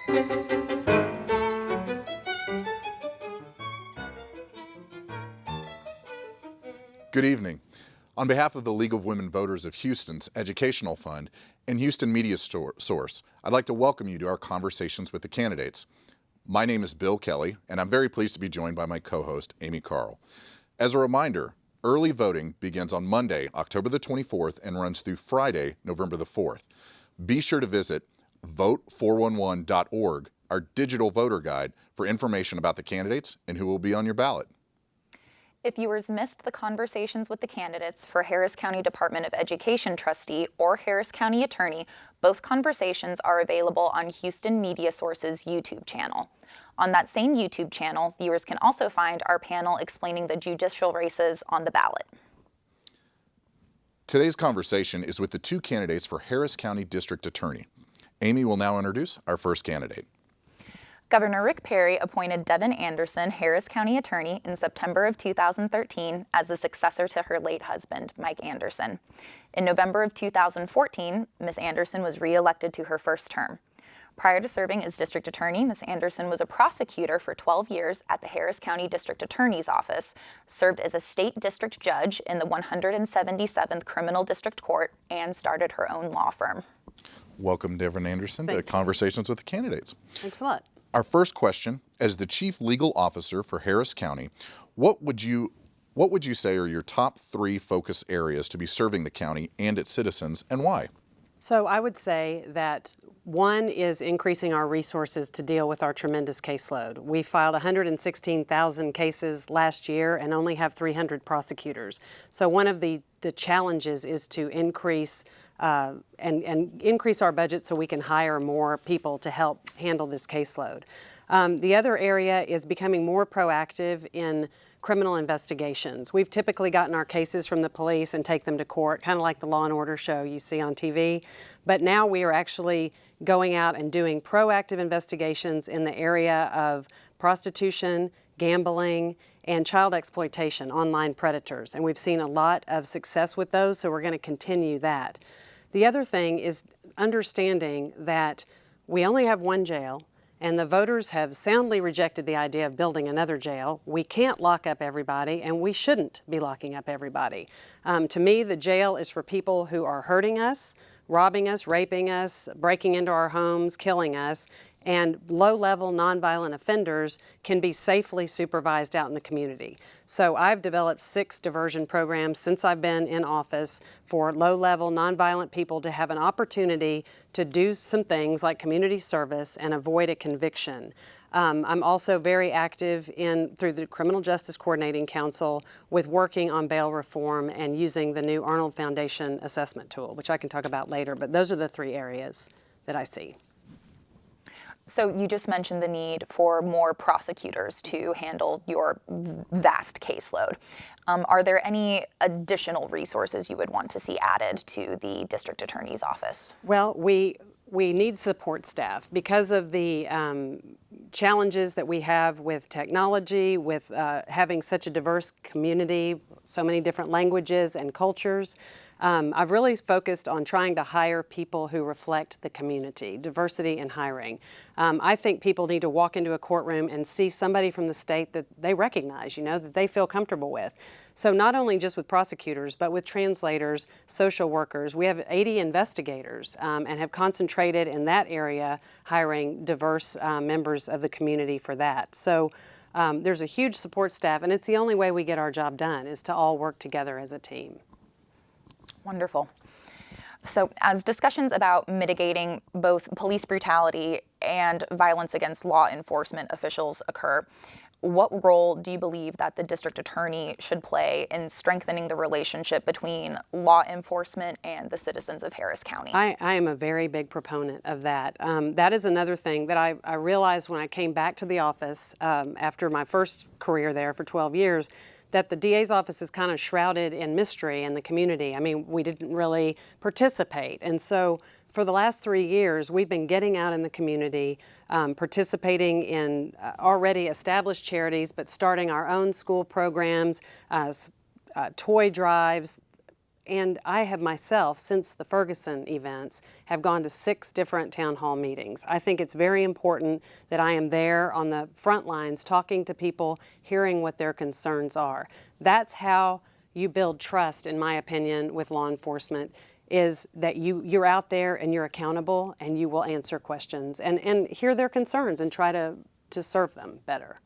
Good evening. On behalf of the League of Women Voters of Houston's Educational Fund and Houston Media Source, I'd like to welcome you to our conversations with the candidates. My name is Bill Kelly, and I'm very pleased to be joined by my co-host, Amy Carl. As a reminder, early voting begins on Monday, October the 24th, and runs through Friday, November the 4th. Be sure to visit vote411.org, our digital voter guide, for information about the candidates and who will be on your ballot. If viewers missed the conversations with the candidates for Harris County Department of Education trustee or Harris County attorney, both conversations are available on Houston Media Source's YouTube channel. On that same YouTube channel, viewers can also find our panel explaining the judicial races on the ballot. Today's conversation is with the two candidates for Harris County District Attorney. Amy will now introduce our first candidate. Governor Rick Perry appointed Devin Anderson Harris County Attorney in September of 2013 as the successor to her late husband, Mike Anderson. In November of 2014, Ms. Anderson was re-elected to her first term. Prior to serving as District Attorney, Ms. Anderson was a prosecutor for 12 years at the Harris County District Attorney's Office, served as a state district judge in the 177th Criminal District Court, and started her own law firm. Welcome, Devin Anderson, to Conversations with the Candidates. Thanks a lot. Our first question, as the Chief Legal Officer for Harris County, what would you say are your top 3 focus areas to be serving the county and its citizens, and why? So I would say that one is increasing our resources to deal with our tremendous caseload. We filed 116,000 cases last year and only have 300 prosecutors. So one of the challenges is to increase and increase our budget so we can hire more people to help handle this caseload. The other area is becoming more proactive in criminal investigations. We've typically gotten our cases from the police and take them to court, kind of like the Law and Order show you see on TV. But now we are actually going out and doing proactive investigations in the area of prostitution, gambling, and child exploitation, online predators. And we've seen a lot of success with those, so we're going to continue that. The other thing is understanding that we only have one jail, and the voters have soundly rejected the idea of building another jail. We can't lock up everybody, and we shouldn't be locking up everybody. To me, the jail is for people who are hurting us, robbing us, raping us, breaking into our homes, killing us, and low-level nonviolent offenders can be safely supervised out in the community. So I've developed 6 diversion programs since I've been in office for low-level nonviolent people to have an opportunity to do some things like community service and avoid a conviction. I'm also very active through the Criminal Justice Coordinating Council with working on bail reform and using the new Arnold Foundation assessment tool, which I can talk about later, but those are the 3 areas that I see. So you just mentioned the need for more prosecutors to handle your vast caseload. Are there any additional resources you would want to see added to the district attorney's office? Well, we need support staff because of the challenges that we have with technology, with having such a diverse community, so many different languages and cultures. I've really focused on trying to hire people who reflect the community, diversity in hiring. I think people need to walk into a courtroom and see somebody from the state that they recognize, that they feel comfortable with. So not only just with prosecutors, but with translators, social workers. We have 80 investigators and have concentrated in that area, hiring diverse members of the community for that. So there's a huge support staff, and it's the only way we get our job done is to all work together as a team. Wonderful. So as discussions about mitigating both police brutality and violence against law enforcement officials occur, what role do you believe that the district attorney should play in strengthening the relationship between law enforcement and the citizens of Harris County? I am a very big proponent of that. That is another thing that I realized when I came back to the office after my first career there for 12 years, that the DA's office is kind of shrouded in mystery in the community. I mean, we didn't really participate. And so for the last 3 years, we've been getting out in the community, participating in already established charities, but starting our own school programs, toy drives, And I have myself, since the Ferguson events, have gone to 6 different town hall meetings. I think it's very important that I am there on the front lines talking to people, hearing what their concerns are. That's how you build trust, in my opinion, with law enforcement, is that you're out there and you're accountable and you will answer questions and hear their concerns and try to serve them better.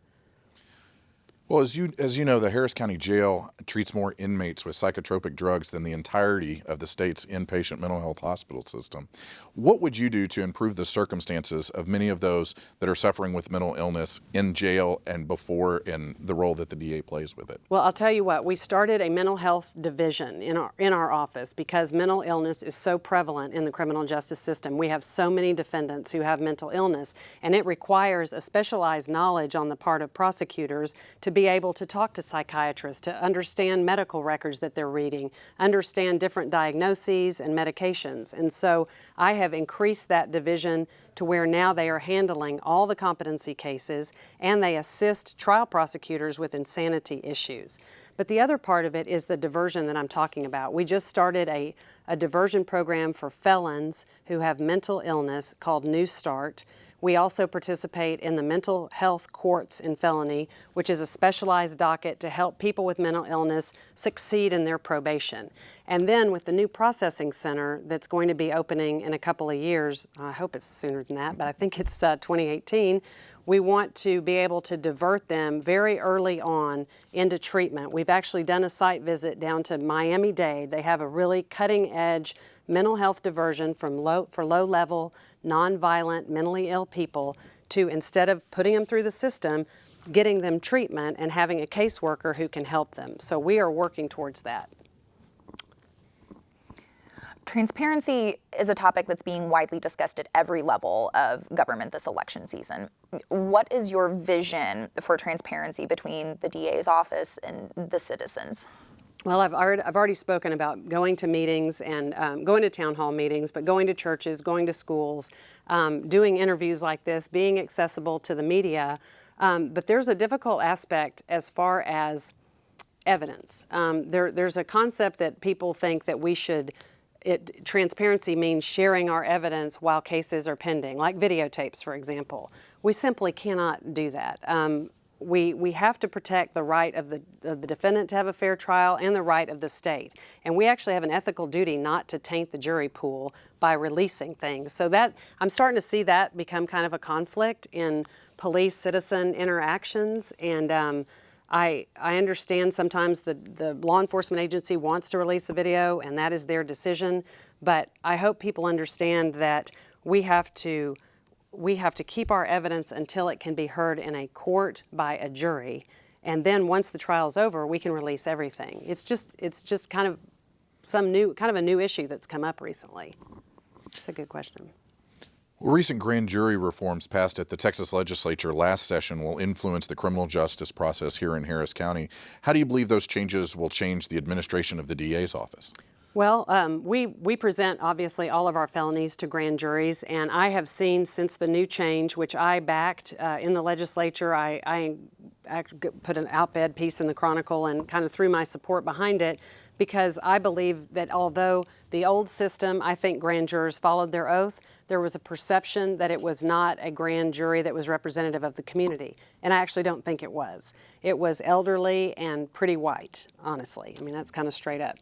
Well, as you know, the Harris County Jail treats more inmates with psychotropic drugs than the entirety of the state's inpatient mental health hospital system. What would you do to improve the circumstances of many of those that are suffering with mental illness in jail and before, in the role that the DA plays with it? Well, I'll tell you what, we started a mental health division in our office because mental illness is so prevalent in the criminal justice system. We have so many defendants who have mental illness, and it requires a specialized knowledge on the part of prosecutors to be able to talk to psychiatrists, to understand medical records that they're reading, understand different diagnoses and medications. And so I have increased that division to where now they are handling all the competency cases and they assist trial prosecutors with insanity issues. But the other part of it is the diversion that I'm talking about. We just started a diversion program for felons who have mental illness called New Start. We also participate in the mental health courts in felony, which is a specialized docket to help people with mental illness succeed in their probation. And then with the new processing center that's going to be opening in a couple of years, I hope it's sooner than that, but I think it's 2018, we want to be able to divert them very early on into treatment. We've actually done a site visit down to Miami-Dade. They have a really cutting-edge mental health diversion for low-level, nonviolent, mentally ill people to, instead of putting them through the system, getting them treatment and having a caseworker who can help them. So we are working towards that. Transparency is a topic that's being widely discussed at every level of government this election season. What is your vision for transparency between the DA's office and the citizens? Well, I've already spoken about going to meetings and going to town hall meetings, but going to churches, going to schools, doing interviews like this, being accessible to the media. But there's a difficult aspect as far as evidence. There's a concept that people think that we should, transparency means sharing our evidence while cases are pending, like videotapes, for example. We simply cannot do that. We have to protect the right of the defendant to have a fair trial and the right of the state. And we actually have an ethical duty not to taint the jury pool by releasing things. So that I'm starting to see that become kind of a conflict in police-citizen interactions. And I understand sometimes the law enforcement agency wants to release a video, and that is their decision. But I hope people understand that we have to keep our evidence until it can be heard in a court by a jury, and then once the trial's over, we can release everything. It's just kind of a new issue that's come up recently. It's a good question. Well, recent grand jury reforms passed at the Texas legislature last session will influence the criminal justice process here in Harris County. How do you believe those changes will change the administration of the DA's office? Well, we present, obviously, all of our felonies to grand juries, and I have seen since the new change, which I backed in the legislature, I put an op-ed piece in the Chronicle and kind of threw my support behind it, because I believe that although the old system, I think grand jurors followed their oath, there was a perception that it was not a grand jury that was representative of the community, and I actually don't think it was. It was elderly and pretty white, honestly. I mean, that's kind of straight up.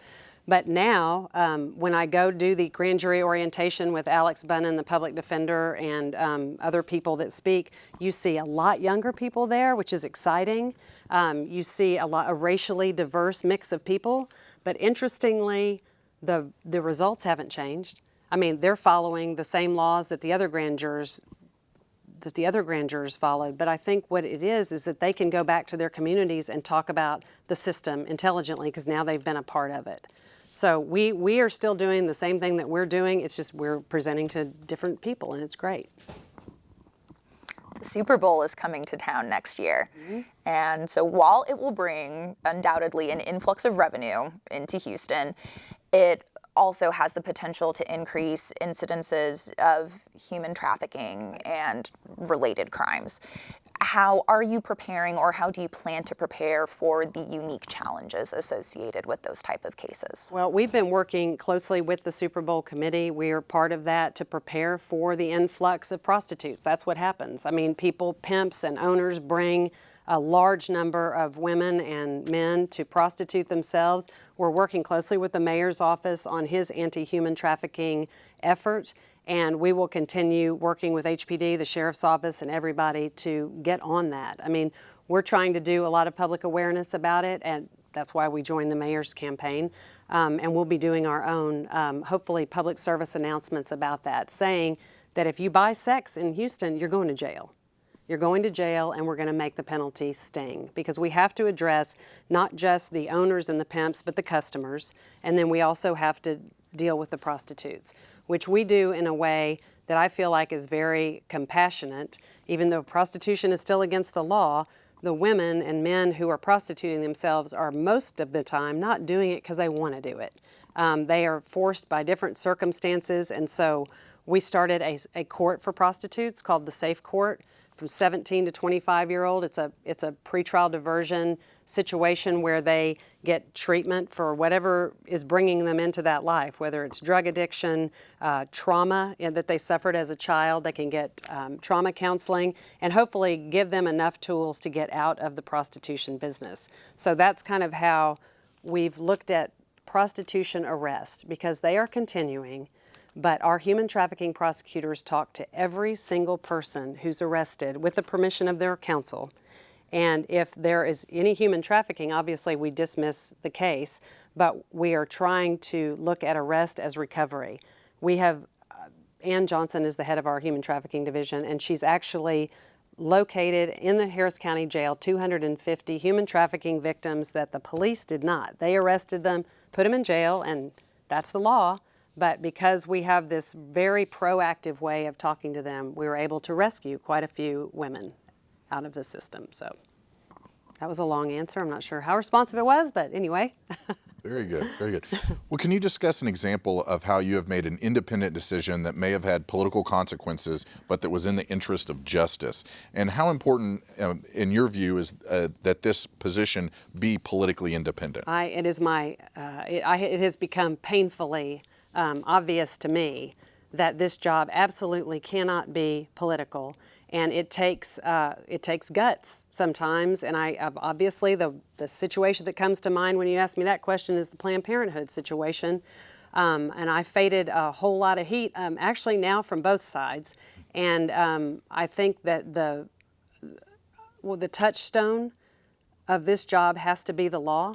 But now, when I go do the grand jury orientation with Alex Bunnan, the public defender, and other people that speak, you see a lot younger people there, which is exciting. You see a racially diverse mix of people. But interestingly, the results haven't changed. I mean, they're following the same laws that the other grand jurors followed. But I think what it is that they can go back to their communities and talk about the system intelligently, because now they've been a part of it. So we are still doing the same thing that we're doing. It's just we're presenting to different people, and it's great. The Super Bowl is coming to town next year. Mm-hmm. And so while it will bring undoubtedly an influx of revenue into Houston, it also has the potential to increase incidences of human trafficking and related crimes. How are you preparing, or how do you plan to prepare for the unique challenges associated with those type of cases? Well, we've been working closely with the Super Bowl committee. We are part of that to prepare for the influx of prostitutes. That's what happens. I mean, pimps and owners bring a large number of women and men to prostitute themselves. We're working closely with the mayor's office on his anti-human trafficking efforts, and we will continue working with HPD, the sheriff's office, and everybody to get on that. I mean, we're trying to do a lot of public awareness about it, and that's why we joined the mayor's campaign. And we'll be doing our own, hopefully, public service announcements about that, saying that if you buy sex in Houston, you're going to jail. You're going to jail, and we're going to make the penalty sting, because we have to address not just the owners and the pimps, but the customers, and then we also have to deal with the prostitutes, which we do in a way that I feel like is very compassionate. Even though prostitution is still against the law, the women and men who are prostituting themselves are most of the time not doing it because they want to do it. They are forced by different circumstances, and so we started a court for prostitutes called the Safe Court. From 17 to 25-year-old, it's a pretrial diversion situation where they get treatment for whatever is bringing them into that life, whether it's drug addiction, trauma that they suffered as a child. They can get trauma counseling and hopefully give them enough tools to get out of the prostitution business. So that's kind of how we've looked at prostitution arrest, because they are continuing. But our human trafficking prosecutors talk to every single person who's arrested with the permission of their counsel. And if there is any human trafficking, obviously we dismiss the case, but we are trying to look at arrest as recovery. We have, Ann Johnson is the head of our human trafficking division, and she's actually located in the Harris County Jail 250 human trafficking victims that the police did not. They arrested them, put them in jail, and that's the law. But because we have this very proactive way of talking to them, we were able to rescue quite a few women out of the system. So that was a long answer. I'm not sure how responsive it was, but anyway. Very good, very good. Well, can you discuss an example of how you have made an independent decision that may have had political consequences, but that was in the interest of justice? And how important, in your view, is that this position be politically independent? It has become painfully obvious to me that this job absolutely cannot be political, and it takes guts sometimes. And obviously the situation that comes to mind when you ask me that question is the Planned Parenthood situation, and I faded a whole lot of heat actually now from both sides, and I think that the touchstone of this job has to be the law.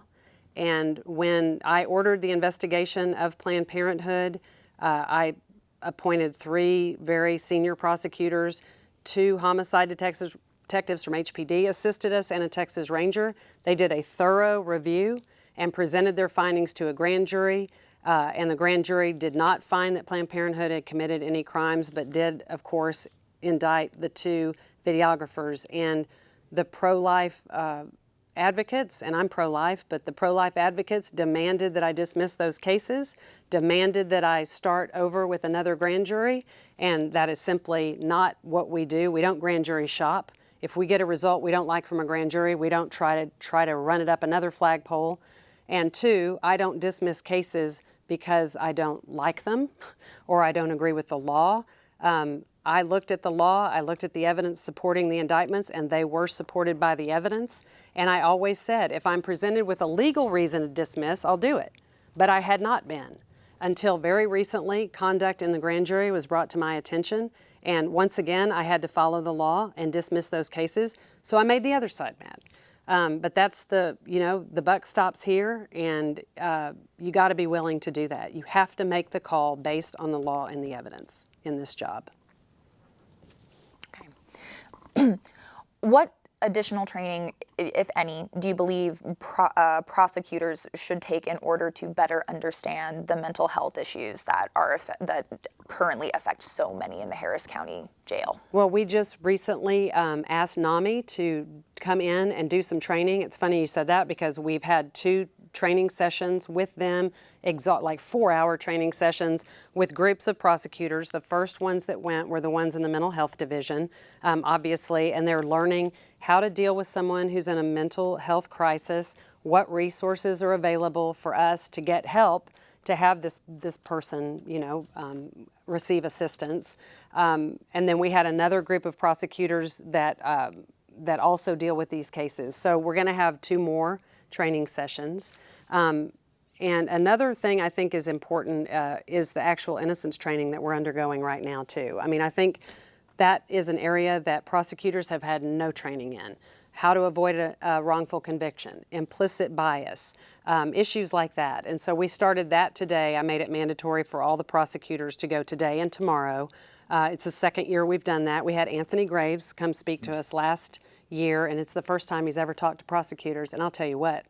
And when I ordered the investigation of Planned Parenthood, I appointed 3 very senior prosecutors, 2 homicide detectives from HPD assisted us, and a Texas Ranger. They did a thorough review and presented their findings to a grand jury, and the grand jury did not find that Planned Parenthood had committed any crimes, but did, of course, indict the 2 videographers. And the pro-life advocates, and I'm pro-life, but the pro-life advocates demanded that I dismiss those cases, demanded that I start over with another grand jury, and that is simply not what we do. We don't grand jury shop. If we get a result we don't like from a grand jury, we don't try to run it up another flagpole. And 2, I don't dismiss cases because I don't like them or I don't agree with the law. I looked at the law, I looked at the evidence supporting the indictments, and they were supported by the evidence. And I always said, if I'm presented with a legal reason to dismiss, I'll do it. But I had not been. Until very recently, conduct in the grand jury was brought to my attention. And once again, I had to follow the law and dismiss those cases. So I made the other side mad. But that's the buck stops here, and you got to be willing to do that. You have to make the call based on the law and the evidence in this job. Okay. What additional training, if any, do you believe prosecutors should take in order to better understand the mental health issues that currently affect so many in the Harris County Jail? Well, we just recently asked NAMI to come in and do some training. It's funny you said that, because we've had 2 training sessions with them like 4-hour training sessions with groups of prosecutors. The first ones that went were the ones in the mental health division, obviously, and they're learning how to deal with someone who's in a mental health crisis, what resources are available for us to get help to have this person, receive assistance. And then we had another group of prosecutors that also deal with these cases. So we're going to have 2 more training sessions. And another thing I think is important is the actual innocence training that we're undergoing right now too. I mean, I think that is an area that prosecutors have had no training in. How to avoid a wrongful conviction, implicit bias, issues like that. And so we started that today. I made it mandatory for all the prosecutors to go today and tomorrow. It's the second year we've done that. We had Anthony Graves come speak to us last year, and it's the first time he's ever talked to prosecutors. And I'll tell you what,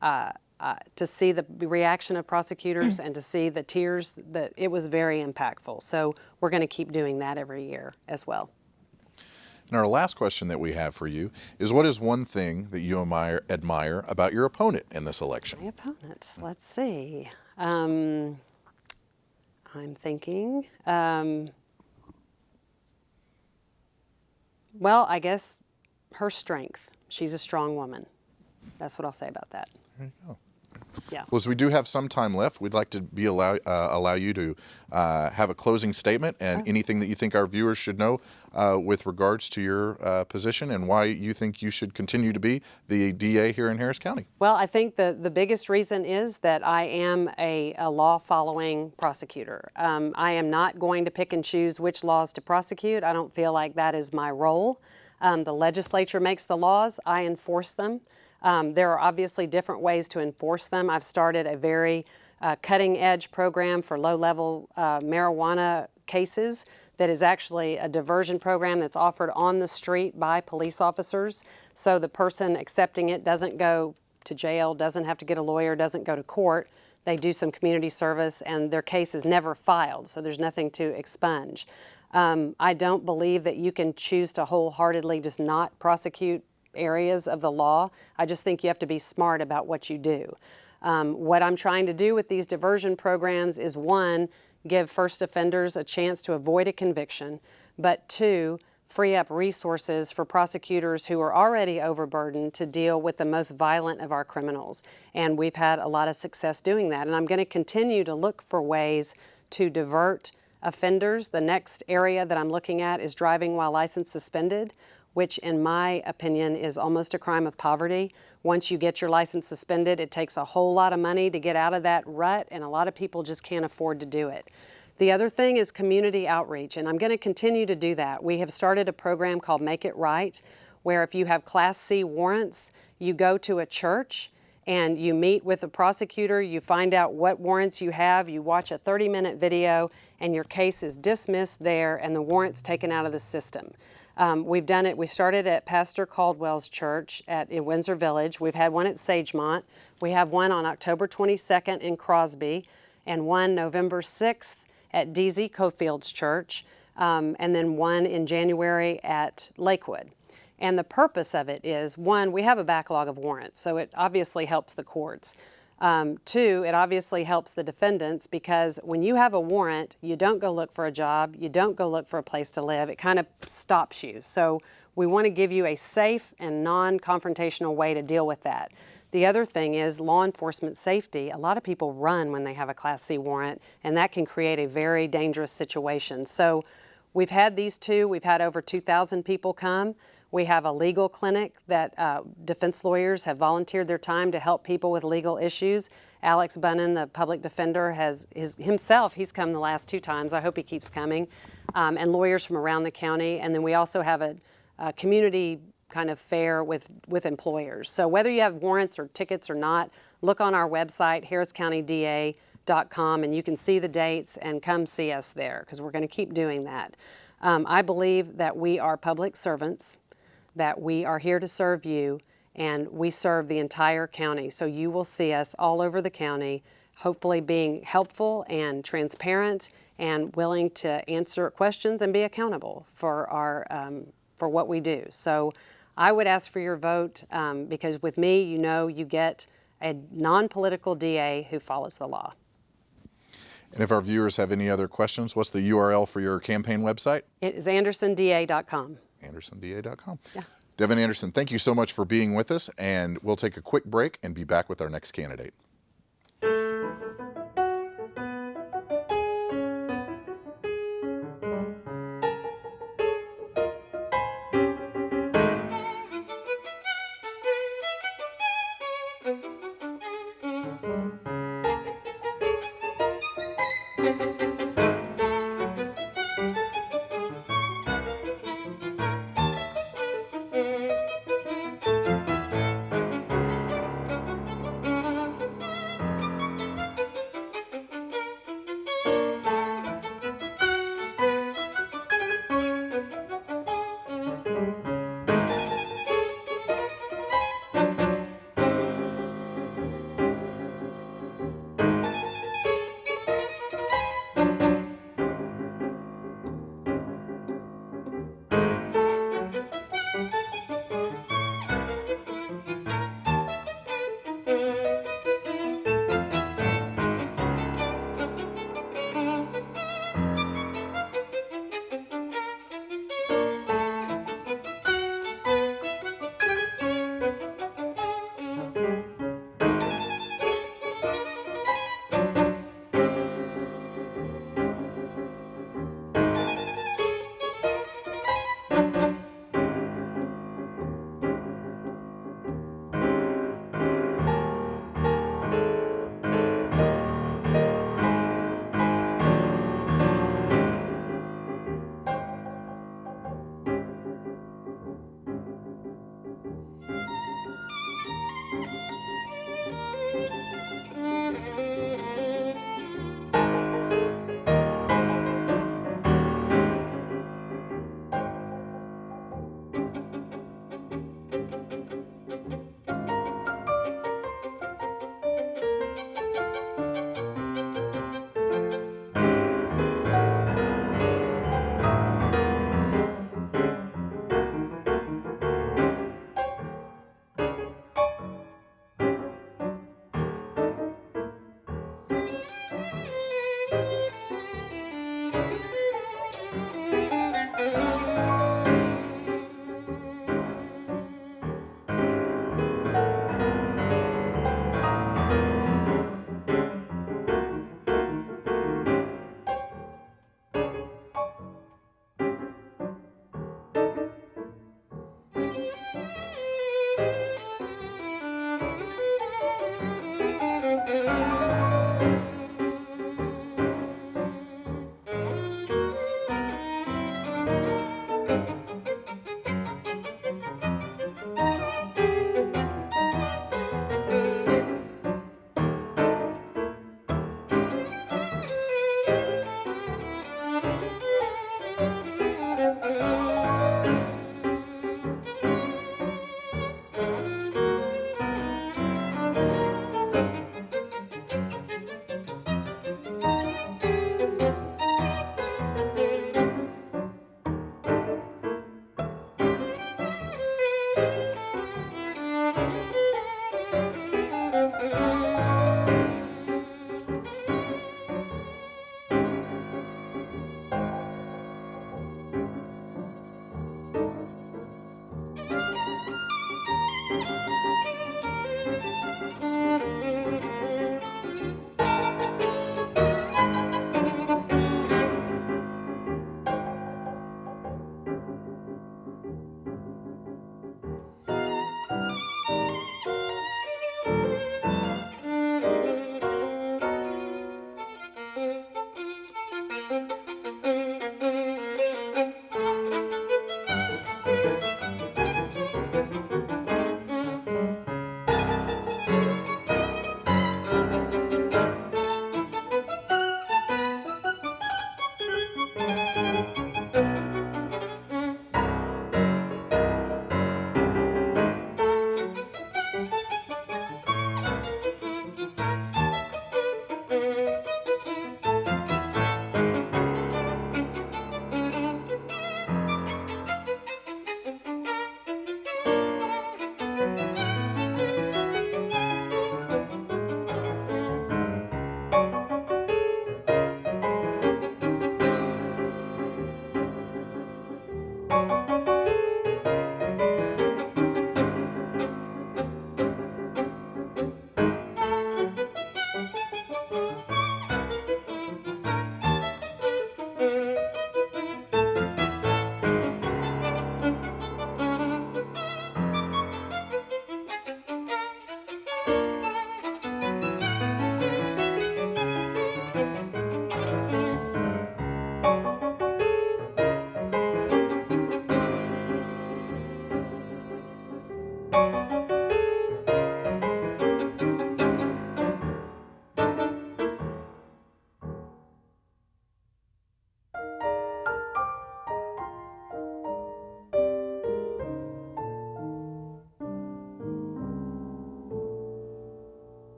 to see the reaction of prosecutors and to see the tears, that it was very impactful. So we're going to keep doing that every year as well. And our last question that we have for you is, what is one thing that you admire about your opponent in this election? My opponent, let's see. I'm thinking, well, I guess her strength. She's a strong woman. That's what I'll say about that. There you go. Yeah. Well, as we do have some time left, we'd like to allow you to have a closing statement and anything that you think our viewers should know with regards to your position and why you think you should continue to be the DA here in Harris County. Well, I think the biggest reason is that I am a law-following prosecutor. I am not going to pick and choose which laws to prosecute. I don't feel like that is my role. The legislature makes the laws. I enforce them. There are obviously different ways to enforce them. I've started a very cutting-edge program for low-level marijuana cases that is actually a diversion program that's offered on the street by police officers. So the person accepting it doesn't go to jail, doesn't have to get a lawyer, doesn't go to court. They do some community service, and their case is never filed, so there's nothing to expunge. I don't believe that you can choose to wholeheartedly just not prosecute areas of the law. I just think you have to be smart about what you do. What I'm trying to do with these diversion programs is, 1, give first offenders a chance to avoid a conviction, but 2, free up resources for prosecutors who are already overburdened to deal with the most violent of our criminals. And we've had a lot of success doing that. And I'm going to continue to look for ways to divert offenders. The next area that I'm looking at is driving while license suspended, which in my opinion is almost a crime of poverty. Once you get your license suspended, it takes a whole lot of money to get out of that rut, and a lot of people just can't afford to do it. The other thing is community outreach, and I'm going to continue to do that. We have started a program called Make It Right, where if you have Class C warrants, you go to a church and you meet with a prosecutor, you find out what warrants you have, you watch a 30-minute video, and your case is dismissed there and the warrant's taken out of the system. We've done it. We started at Pastor Caldwell's church in Windsor Village. We've had one at Sagemont. We have one on October 22nd in Crosby, and one November 6th at DZ Cofield's church, and then one in January at Lakewood. And the purpose of it is, 1, we have a backlog of warrants, so it obviously helps the courts. 2, it obviously helps the defendants, because when you have a warrant, you don't go look for a job, you don't go look for a place to live. It kind of stops you. So we want to give you a safe and non-confrontational way to deal with that. The other thing is law enforcement safety. A lot of people run when they have a Class C warrant, and that can create a very dangerous situation. So we've had these 2. We've had over 2,000 people come. We have a legal clinic that defense lawyers have volunteered their time to help people with legal issues. Alex Bunnan, the public defender, he's come the last 2 times. I hope he keeps coming. And lawyers from around the county. And then we also have a community kind of fair with employers. So whether you have warrants or tickets or not, look on our website, harriscountyda.com, and you can see the dates and come see us there, because we're going to keep doing that. I believe that we are public servants, that we are here to serve you, and we serve the entire county. So you will see us all over the county, hopefully being helpful and transparent and willing to answer questions and be accountable for for what we do. So I would ask for your vote, because with me, you get a non-political DA who follows the law. And if our viewers have any other questions, what's the URL for your campaign website? It is andersonda.com. andersonda.com. Yeah. Devin Anderson, thank you so much for being with us, and we'll take a quick break and be back with our next candidate.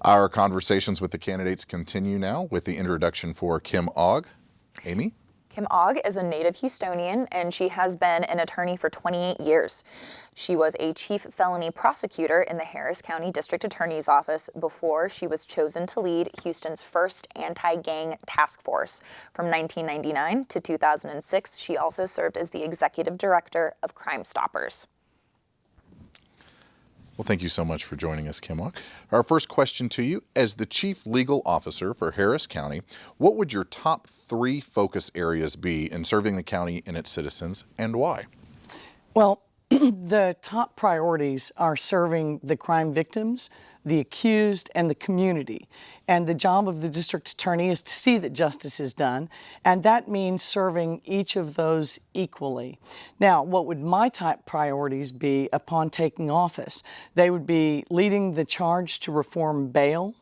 Our conversations with the candidates continue now with the introduction for Kim Ogg. Amy? Kim Ogg is a native Houstonian, and she has been an attorney for 28 years. She was a chief felony prosecutor in the Harris County District Attorney's Office before she was chosen to lead Houston's first anti-gang task force. From 1999 to 2006, she also served as the executive director of Crime Stoppers. Well, thank you so much for joining us, Kim Ogg. Our first question to you, as the Chief Legal Officer for Harris County, what would your top 3 focus areas be in serving the county and its citizens, and why? Well, the top priorities are serving the crime victims, the accused, and the community. And the job of the district attorney is to see that justice is done, and that means serving each of those equally. Now, what would my top priorities be upon taking office? They would be leading the charge to reform bail,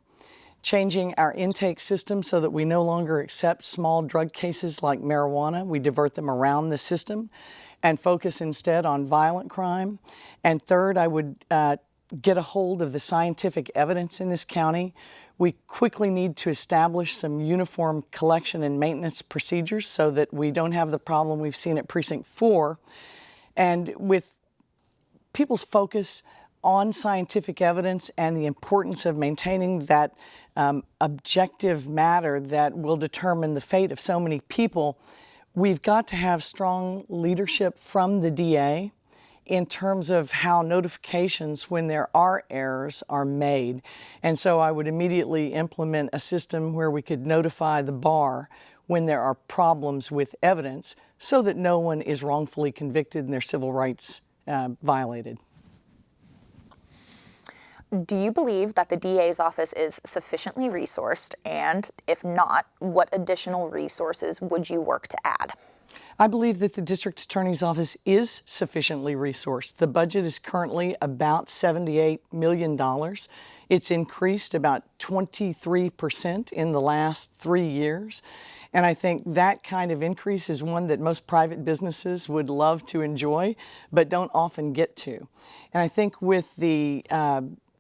changing our intake system so that we no longer accept small drug cases like marijuana. We divert them around the system and focus instead on violent crime. And third, I would get a hold of the scientific evidence in this county. We quickly need to establish some uniform collection and maintenance procedures so that we don't have the problem we've seen at Precinct 4. And with people's focus on scientific evidence and the importance of maintaining that objective matter that will determine the fate of so many people, we've got to have strong leadership from the DA in terms of how notifications when there are errors are made. And so I would immediately implement a system where we could notify the bar when there are problems with evidence so that no one is wrongfully convicted and their civil rights violated. Do you believe that the DA's office is sufficiently resourced? And if not, what additional resources would you work to add? I believe that the district attorney's office is sufficiently resourced. The budget is currently about $78 million. It's increased about 23% in the last 3 years. And I think that kind of increase is one that most private businesses would love to enjoy, but don't often get to. And I think with the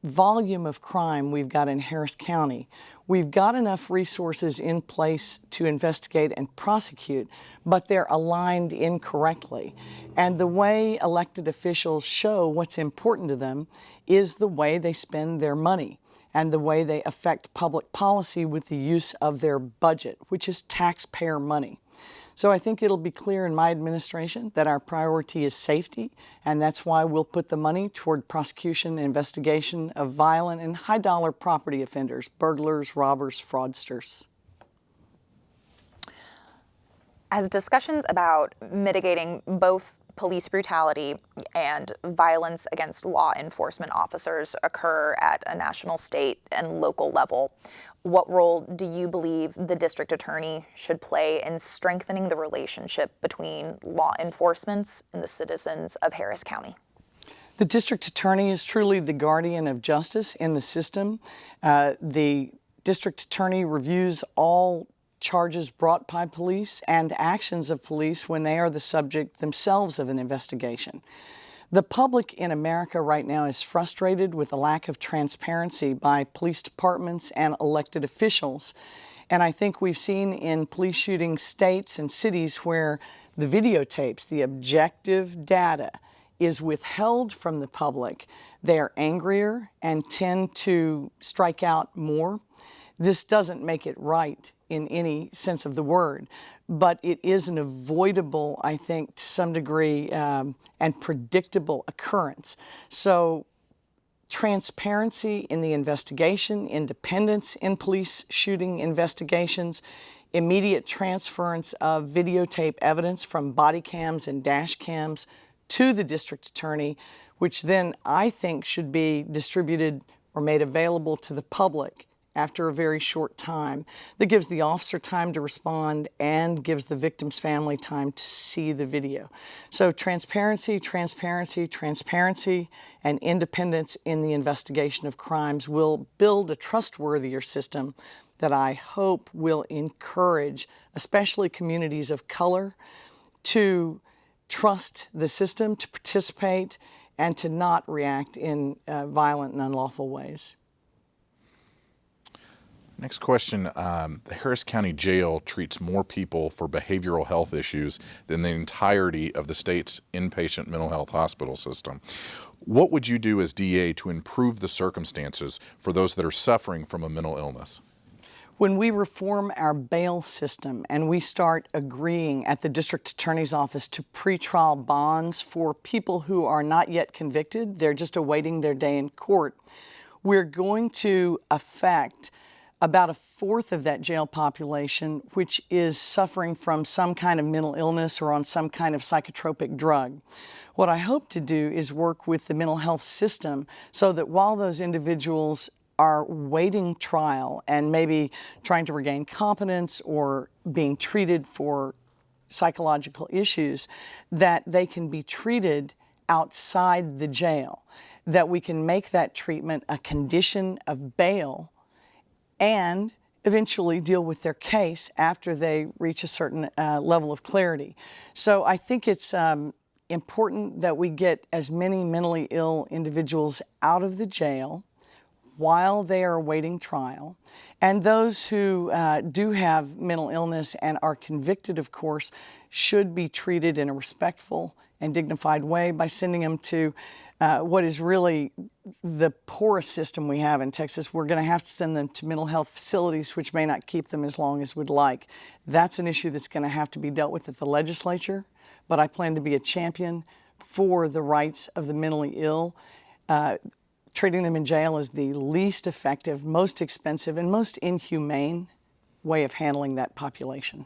volume of crime we've got in Harris County, we've got enough resources in place to investigate and prosecute, but they're aligned incorrectly. And the way elected officials show what's important to them is the way they spend their money and the way they affect public policy with the use of their budget, which is taxpayer money. So I think it'll be clear in my administration that our priority is safety, and that's why we'll put the money toward prosecution and investigation of violent and high-dollar property offenders, burglars, robbers, fraudsters. As discussions about mitigating both police brutality and violence against law enforcement officers occur at a national, state, and local level, what role do you believe the district attorney should play in strengthening the relationship between law enforcement and the citizens of Harris County? The district attorney is truly the guardian of justice in the system. The district attorney reviews all charges brought by police and actions of police when they are the subject themselves of an investigation. The public in America right now is frustrated with the lack of transparency by police departments and elected officials. And I think we've seen in police shooting states and cities where the videotapes, the objective data, is withheld from the public, they are angrier and tend to strike out more. This doesn't make it right in any sense of the word, but it is an avoidable, I think, to some degree, and predictable occurrence. So transparency in the investigation, independence in police shooting investigations, immediate transference of videotape evidence from body cams and dash cams to the district attorney, which then I think should be distributed or made available to the public after a very short time. That gives the officer time to respond and gives the victim's family time to see the video. So transparency, transparency, transparency, and independence in the investigation of crimes will build a trustworthier system that I hope will encourage, especially communities of color, to trust the system, to participate, and to not react in violent and unlawful ways. Next question. The Harris County Jail treats more people for behavioral health issues than the entirety of the state's inpatient mental health hospital system. What would you do as DA to improve the circumstances for those that are suffering from a mental illness? When we reform our bail system and we start agreeing at the district attorney's office to pretrial bonds for people who are not yet convicted, they're just awaiting their day in court, we're going to affect about a fourth of that jail population, which is suffering from some kind of mental illness or on some kind of psychotropic drug. What I hope to do is work with the mental health system so that while those individuals are waiting trial and maybe trying to regain competence or being treated for psychological issues, that they can be treated outside the jail, that we can make that treatment a condition of bail and eventually deal with their case after they reach a certain level of clarity. So I think it's important that we get as many mentally ill individuals out of the jail while they are awaiting trial. And those who do have mental illness and are convicted, of course, should be treated in a respectful and dignified way by sending them to what is really the poorest system we have in Texas. We're going to have to send them to mental health facilities, which may not keep them as long as we'd like. That's an issue that's going to have to be dealt with at the legislature, but I plan to be a champion for the rights of the mentally ill. Treating them in jail is the least effective, most expensive, and most inhumane way of handling that population.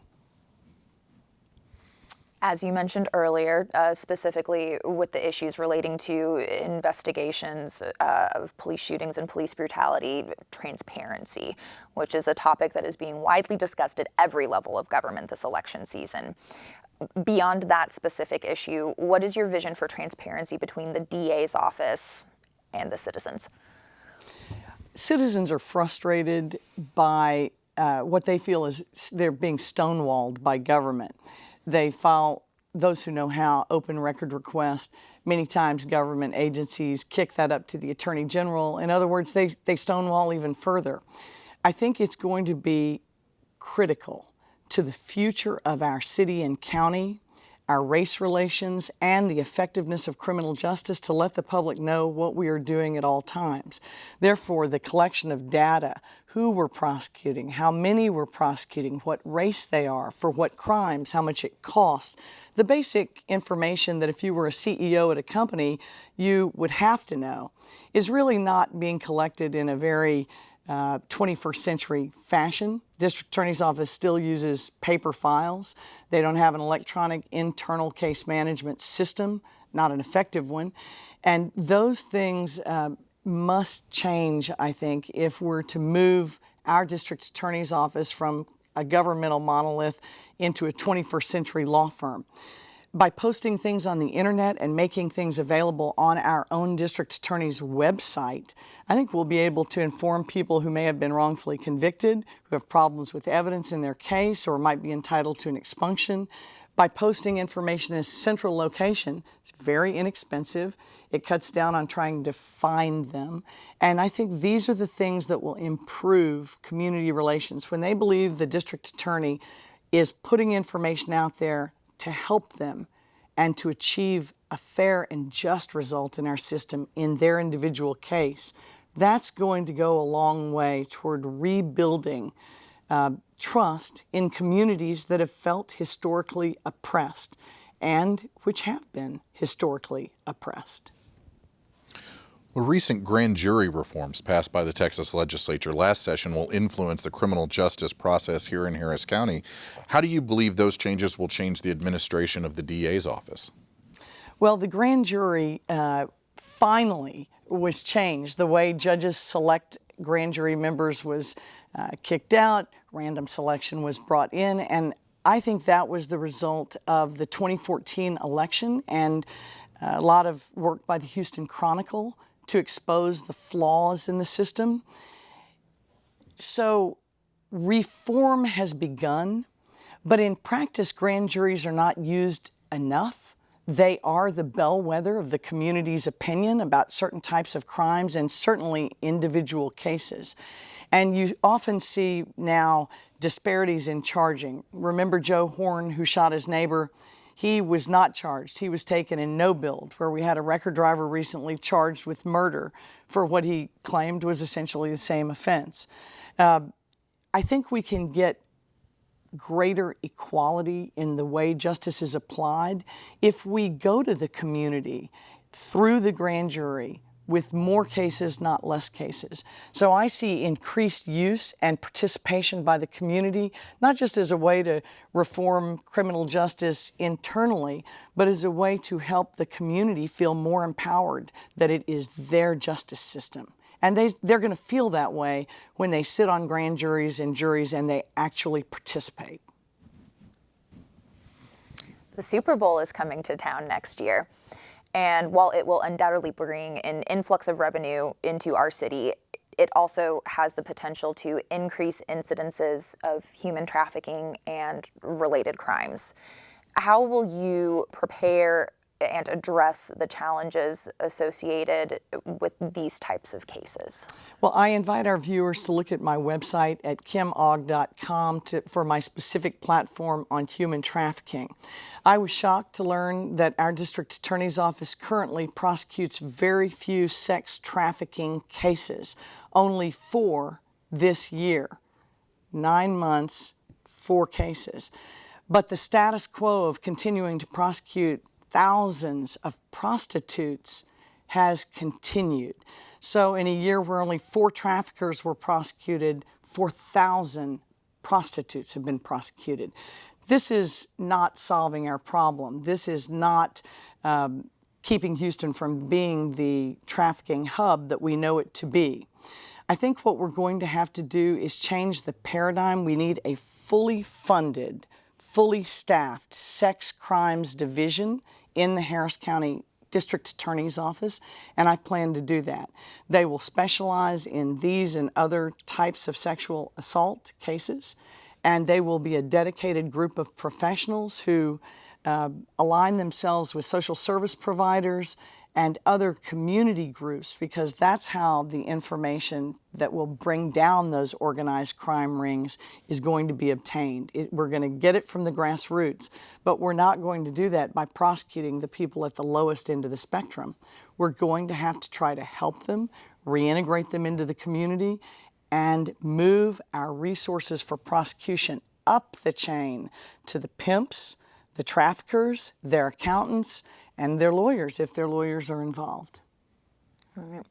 As you mentioned earlier, specifically with the issues relating to investigations of police shootings and police brutality, transparency, which is a topic that is being widely discussed at every level of government this election season. Beyond that specific issue, what is your vision for transparency between the DA's office and the citizens? Citizens are frustrated by what they feel is they're being stonewalled by government. They file, those who know how, open record requests. Many times government agencies kick that up to the Attorney General. In other words, they stonewall even further. I think it's going to be critical to the future of our city and county, our race relations, and the effectiveness of criminal justice to let the public know what we are doing at all times. Therefore, the collection of data, who we're prosecuting, how many we're prosecuting, what race they are, for what crimes, how much it costs, the basic information that if you were a CEO at a company, you would have to know, is really not being collected in a very 21st century fashion. District Attorney's Office still uses paper files. They don't have an electronic internal case management system, not an effective one. And those things must change, I think, if we're to move our District Attorney's Office from a governmental monolith into a 21st century law firm. By posting things on the internet and making things available on our own district attorney's website, I think we'll be able to inform people who may have been wrongfully convicted, who have problems with evidence in their case or might be entitled to an expunction. By posting information in a central location, it's very inexpensive. It cuts down on trying to find them. And I think these are the things that will improve community relations. When they believe the district attorney is putting information out there to help them and to achieve a fair and just result in our system in their individual case, that's going to go a long way toward rebuilding trust in communities that have felt historically oppressed and which have been historically oppressed. Well, recent grand jury reforms passed by the Texas legislature last session will influence the criminal justice process here in Harris County. How do you believe those changes will change the administration of the DA's office? Well, the grand jury finally was changed. The way judges select grand jury members was kicked out, random selection was brought in, and I think that was the result of the 2014 election and a lot of work by the Houston Chronicle to expose the flaws in the system. So reform has begun, but in practice, grand juries are not used enough. They are the bellwether of the community's opinion about certain types of crimes and certainly individual cases. And you often see now disparities in charging. Remember Joe Horn, who shot his neighbor? He was not charged. He was taken in no build, where we had a record driver recently charged with murder for what he claimed was essentially the same offense. I think we can get greater equality in the way justice is applied if we go to the community through the grand jury with more cases, not less cases. So I see increased use and participation by the community, not just as a way to reform criminal justice internally, but as a way to help the community feel more empowered that it is their justice system. And they're going to feel that way when they sit on grand juries and juries and they actually participate. The Super Bowl is coming to town next year. And while it will undoubtedly bring an influx of revenue into our city, it also has the potential to increase incidences of human trafficking and related crimes. How will you prepare and address the challenges associated with these types of cases? Well, I invite our viewers to look at my website at kimogg.com for my specific platform on human trafficking. I was shocked to learn that our district attorney's office currently prosecutes very few sex trafficking cases, only 4 this year. 9 months, 4 cases. But the status quo of continuing to prosecute thousands of prostitutes has continued. So in a year where only 4 traffickers were prosecuted, 4,000 prostitutes have been prosecuted. This is not solving our problem. This is not keeping Houston from being the trafficking hub that we know it to be. I think what we're going to have to do is change the paradigm. We need a fully funded, fully staffed sex crimes division in the Harris County District Attorney's Office, and I plan to do that. They will specialize in these and other types of sexual assault cases, and they will be a dedicated group of professionals who align themselves with social service providers and other community groups, because that's how the information that will bring down those organized crime rings is going to be obtained. We're going to get it from the grassroots, but we're not going to do that by prosecuting the people at the lowest end of the spectrum. We're going to have to try to help them, reintegrate them into the community, and move our resources for prosecution up the chain to the pimps, the traffickers, their accountants, and their lawyers, if their lawyers are involved. All right.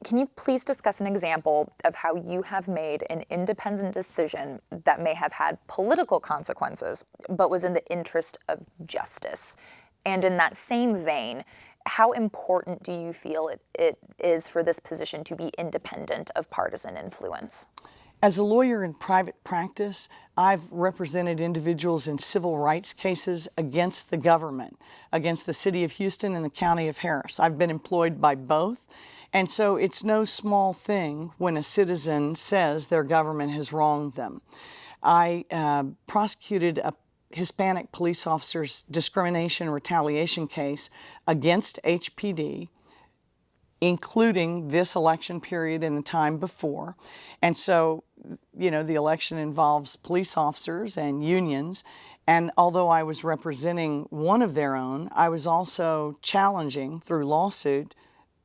Can you please discuss an example of how you have made an independent decision that may have had political consequences, but was in the interest of justice? And in that same vein, how important do you feel it is for this position to be independent of partisan influence? As a lawyer in private practice, I've represented individuals in civil rights cases against the government, against the city of Houston and the county of Harris. I've been employed by both. And so it's no small thing when a citizen says their government has wronged them. I prosecuted a Hispanic police officer's discrimination and retaliation case against HPD, including this election period and the time before. And so, you know, the election involves police officers and unions, And although I was representing one of their own, I was also challenging through lawsuit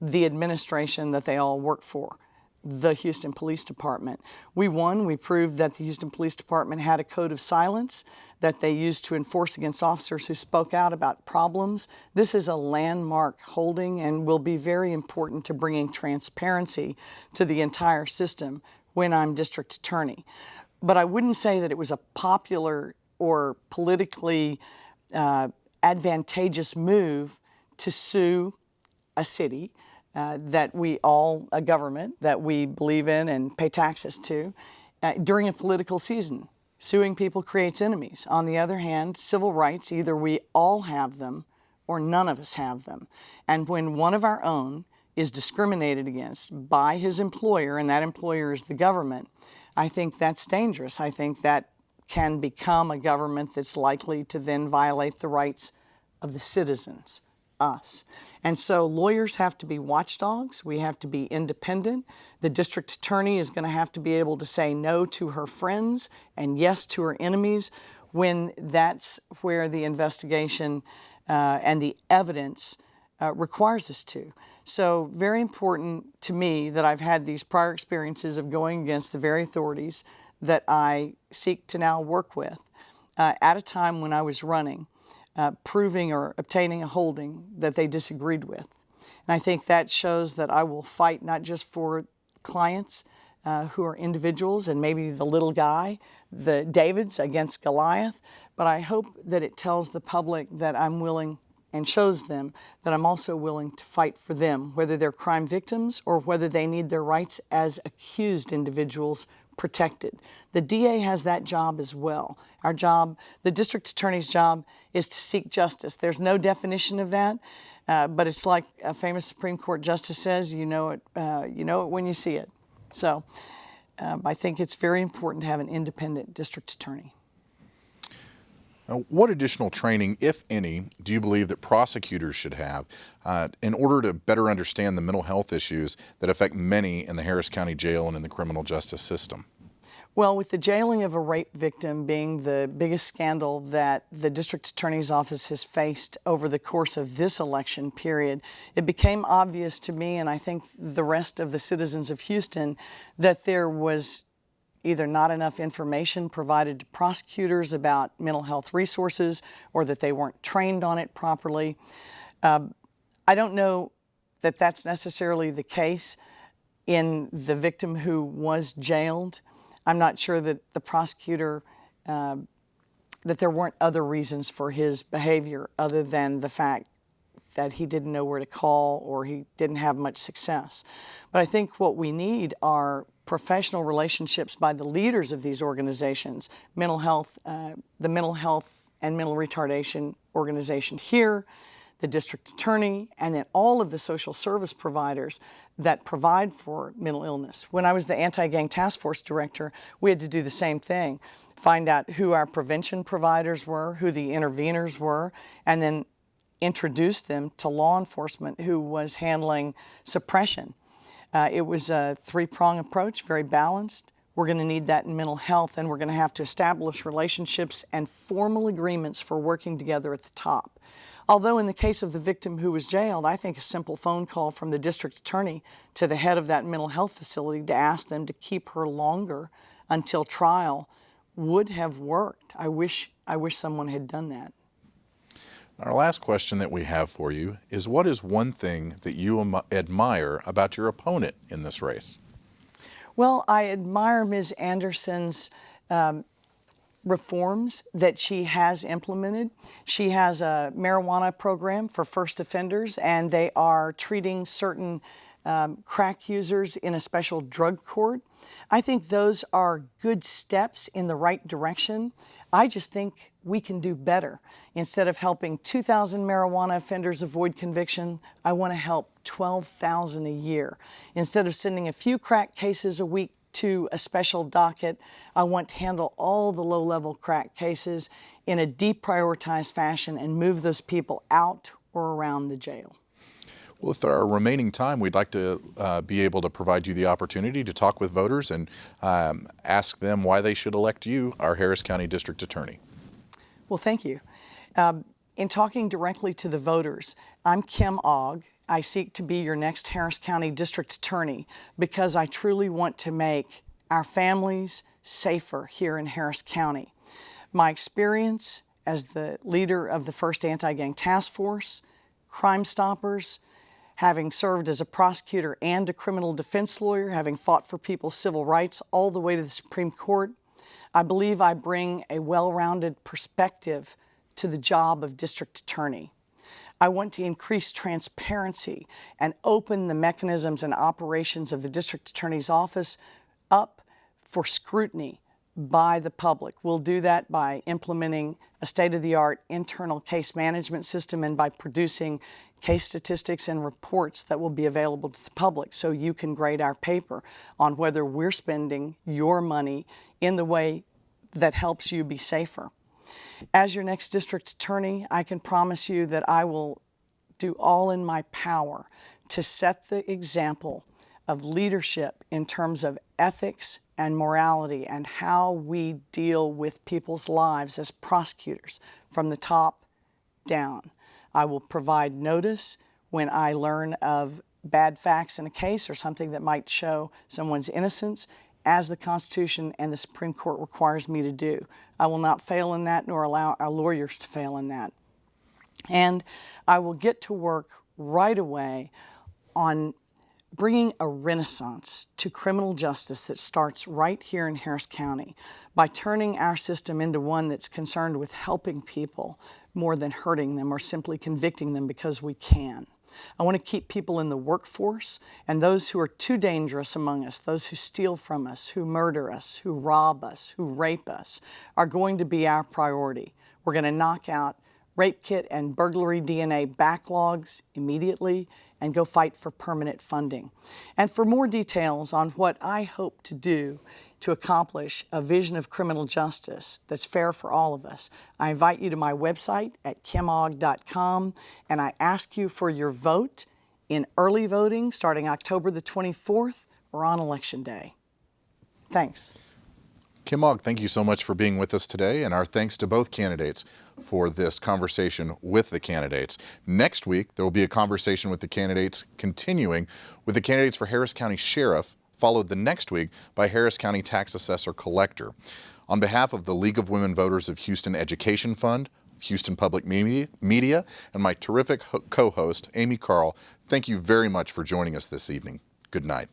the administration that they all work for, the Houston Police Department. We won. We proved that the Houston Police Department had a code of silence that they used to enforce against officers who spoke out about problems. This is a landmark holding and will be very important to bringing transparency to the entire system when I'm district attorney. But I wouldn't say that it was a popular or politically advantageous move to sue a city a government that we believe in and pay taxes to, during a political season. Suing people creates enemies. On the other hand, civil rights, either we all have them or none of us have them. And when one of our own is discriminated against by his employer, and that employer is the government, I think that's dangerous. I think that can become a government that's likely to then violate the rights of the citizens, us. And so lawyers have to be watchdogs. We have to be independent. The district attorney is going to have to be able to say no to her friends and yes to her enemies when that's where the investigation and the evidence requires us to. So very important to me that I've had these prior experiences of going against the very authorities that I seek to now work with at a time when I was running, proving or obtaining a holding that they disagreed with. And I think that shows that I will fight not just for clients who are individuals and maybe the little guy, the Davids against Goliath, but I hope that it tells the public that I'm willing and shows them that I'm also willing to fight for them, whether they're crime victims or whether they need their rights as accused individuals protected. The DA has that job as well. Our job, the district attorney's job, is to seek justice. There's no definition of that, but it's like a famous Supreme Court justice says, you know it when you see it. So I think it's very important to have an independent district attorney. Now, what additional training, if any, do you believe that prosecutors should have in order to better understand the mental health issues that affect many in the Harris County Jail and in the criminal justice system? Well, with the jailing of a rape victim being the biggest scandal that the district attorney's office has faced over the course of this election period, it became obvious to me, and I think the rest of the citizens of Houston, that there was either not enough information provided to prosecutors about mental health resources or that they weren't trained on it properly. I don't know that that's necessarily the case in the victim who was jailed. I'm not sure that the prosecutor, that there weren't other reasons for his behavior other than the fact that he didn't know where to call or he didn't have much success. But I think what we need are professional relationships by the leaders of these organizations, mental health, the mental health and mental retardation organization here, the district attorney, and then all of the social service providers that provide for mental illness. When I was the anti-gang task force director, we had to do the same thing, find out who our prevention providers were, who the interveners were, and then introduce them to law enforcement who was handling suppression. It was a three-prong approach, very balanced. We're going to need that in mental health, and we're going to have to establish relationships and formal agreements for working together at the top. Although in the case of the victim who was jailed, I think a simple phone call from the district attorney to the head of that mental health facility to ask them to keep her longer until trial would have worked. I wish someone had done that. Our last question that we have for you is, what is one thing that you admire about your opponent in this race? Well, I admire Ms. Anderson's reforms that she has implemented. She has a marijuana program for first offenders, and they are treating certain crack users in a special drug court. I think those are good steps in the right direction. I just think we can do better. Instead of helping 2,000 marijuana offenders avoid conviction, I want to help 12,000 a year. Instead of sending a few crack cases a week to a special docket, I want to handle all the low-level crack cases in a deprioritized fashion and move those people out or around the jail. Well, if there are remaining time, we'd like to be able to provide you the opportunity to talk with voters and ask them why they should elect you, our Harris County District Attorney. Well, thank you. In talking directly to the voters, I'm Kim Ogg. I seek to be your next Harris County District Attorney because I truly want to make our families safer here in Harris County. My experience as the leader of the 1st Anti-Gang Task Force, Crime Stoppers, having served as a prosecutor and a criminal defense lawyer, having fought for people's civil rights all the way to the Supreme Court, I believe I bring a well-rounded perspective to the job of District Attorney. I want to increase transparency and open the mechanisms and operations of the District Attorney's Office up for scrutiny by the public. We'll do that by implementing a state-of-the-art internal case management system and by producing case statistics and reports that will be available to the public so you can grade our paper on whether we're spending your money in the way that helps you be safer. As your next district attorney, I can promise you that I will do all in my power to set the example of leadership in terms of ethics and morality and how we deal with people's lives as prosecutors from the top down. I will provide notice when I learn of bad facts in a case or something that might show someone's innocence, as the Constitution and the Supreme Court requires me to do. I will not fail in that, nor allow our lawyers to fail in that. And I will get to work right away on bringing a renaissance to criminal justice that starts right here in Harris County by turning our system into one that's concerned with helping people more than hurting them or simply convicting them because we can. I want to keep people in the workforce, and those who are too dangerous among us, those who steal from us, who murder us, who rob us, who rape us, are going to be our priority. We're going to knock out rape kit and burglary DNA backlogs immediately and go fight for permanent funding. And for more details on what I hope to do to accomplish a vision of criminal justice that's fair for all of us, I invite you to my website at kimogg.com, and I ask you for your vote in early voting starting October the 24th or on Election Day. Thanks. Kim Ogg, thank you so much for being with us today, and our thanks to both candidates for this conversation with the candidates. Next week, there will be a conversation with the candidates continuing with the candidates for Harris County Sheriff, followed the next week by Harris County Tax Assessor Collector. On behalf of the League of Women Voters of Houston Education Fund, Houston Public Media, and my terrific co-host, Amy Carl, thank you very much for joining us this evening. Good night.